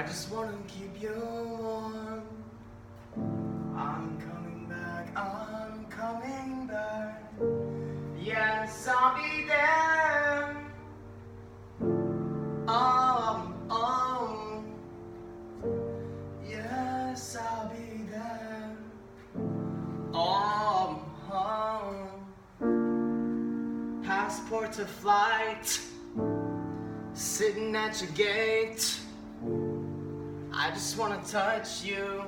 I just wanna keep you warm. I'm coming back, I'm coming back. Yes, I'll be there. Oh, yes, I'll be there. Passport to flight, sitting at your gate. I just wanna touch you.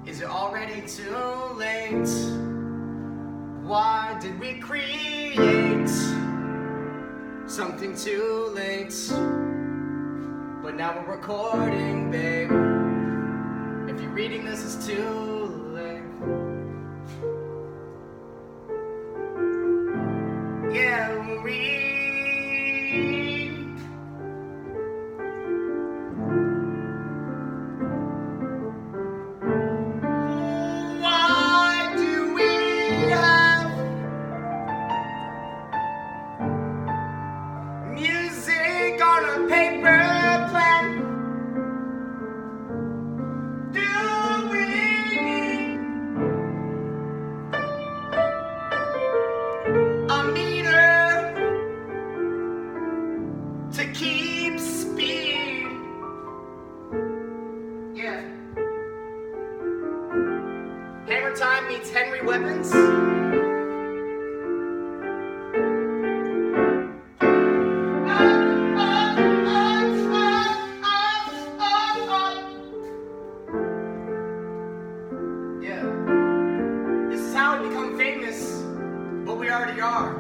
Is it already too late? Why did we create something too late? But now we're recording, babe. If you're reading this, it's too late. Yeah, we'll read. Why do we have music on a paper plane? Do we need a meter to keep speed? Yeah. Hammer time meets Henry Weapons. Yeah. This is how we become famous, but we already are.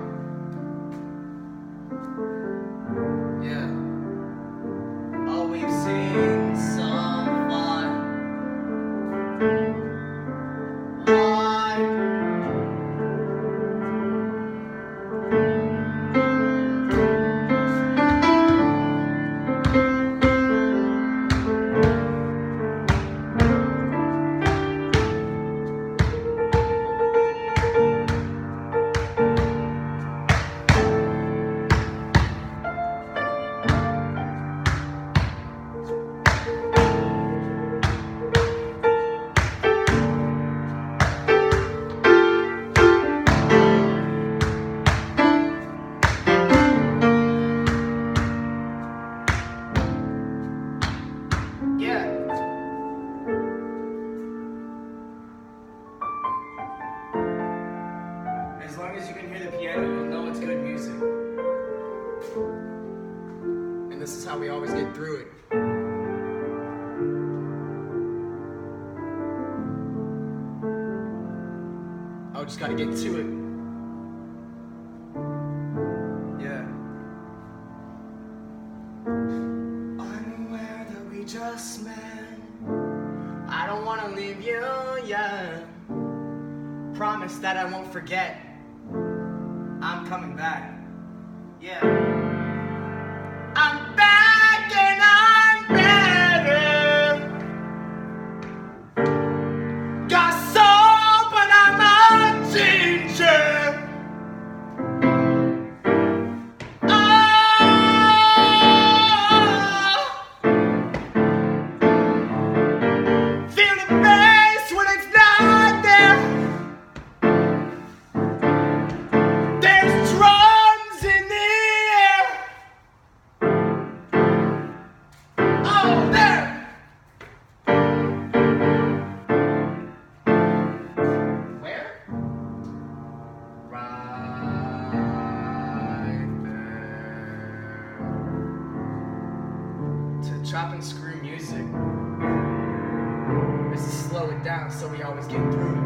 Yeah. Oh, we've seen some fun. Why? Yeah. As long as you can hear the piano, you'll know it's good music. And this is how we always get through it. Oh, just gotta get to it. Yeah. I'm aware that we just met. I don't wanna leave you yet. Promise that I won't forget. I'm coming back. Yeah. I'm back and I'm better. Got soul, but I'm a ginger. Feel the bass when it's not there. There's drums in the air. Oh, there. Where? Right there. To chop and screw music is to slow it down so we always get through it.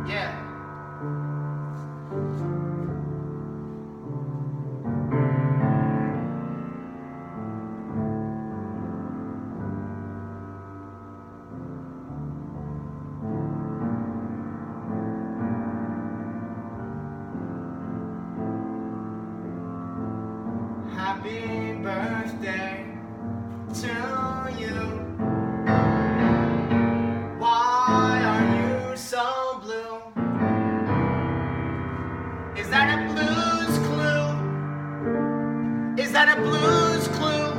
Yeah. Happy birthday to you. Why are you so blue? Is that a blues clue? Is that a blues clue?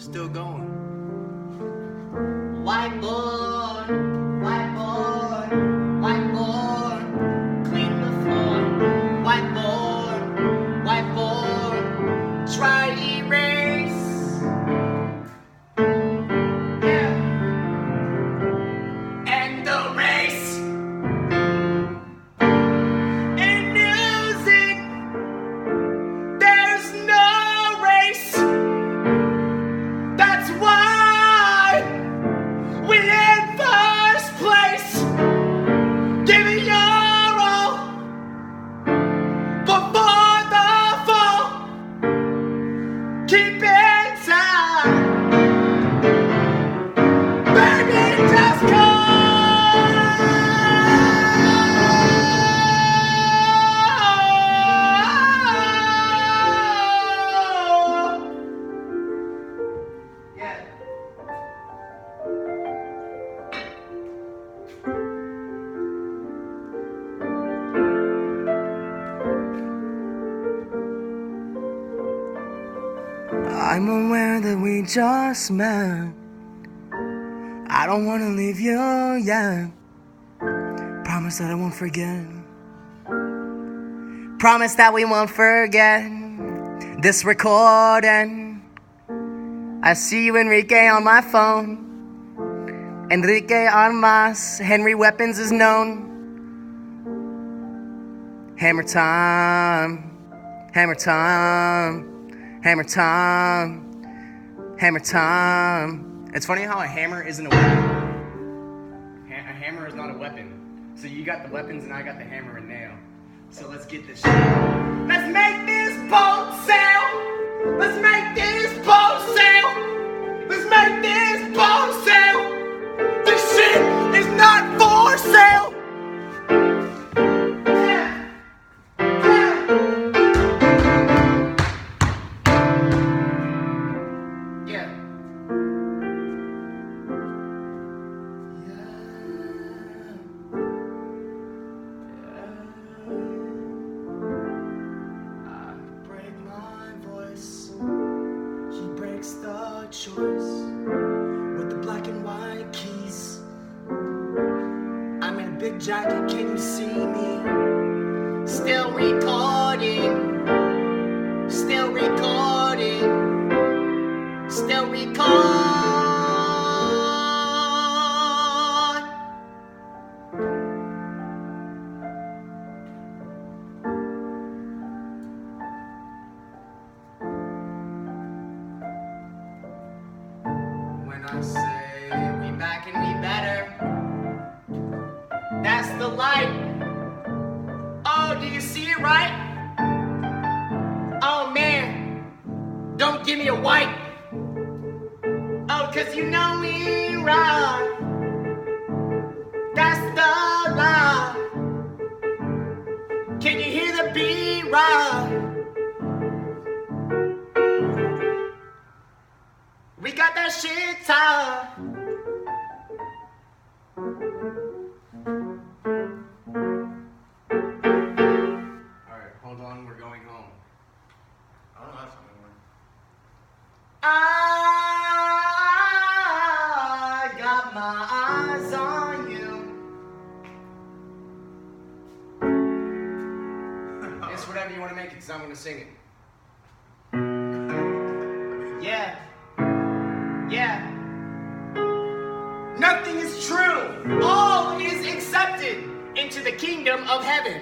Still going. Whiteboard, whiteboard, whiteboard, clean the floor. Whiteboard, whiteboard, try erase. Yeah. And the race. In music, there's no race. That's why we in first place. Give it your all before the fall. Keep it tight, baby, just yeah. I'm aware that we just met. I don't wanna leave you yet. Promise that I won't forget. Promise that we won't forget this recording. I see you, Enrique, on my phone. Enrique Armas, Henry Weapons is known. Hammer time, hammer time, hammer time, hammer time. It's funny how a hammer isn't a weapon. A hammer is not a weapon. So you got the weapons and I got the hammer and nail. So let's get this shit. Let's make this boat sail. Let's make this boat sail. Let's make this boat sail. This shit is not for sale. The choice with the black and white keys. I'm in a big jacket, can you see me? Still recording, still recording, still record. I say we back and we better. That's the light. Oh, do you see it right? Oh man, don't give me a white. Oh, cause you know me right. That's the lie. Can you hear the beat right? We got that shit tied. Alright, hold on, we're going home. I don't know how to song anymore. I got my eyes on you. It's whatever you want to make it, because I'm going to sing it. Yeah. Yeah. Nothing is true. All is accepted into the kingdom of heaven.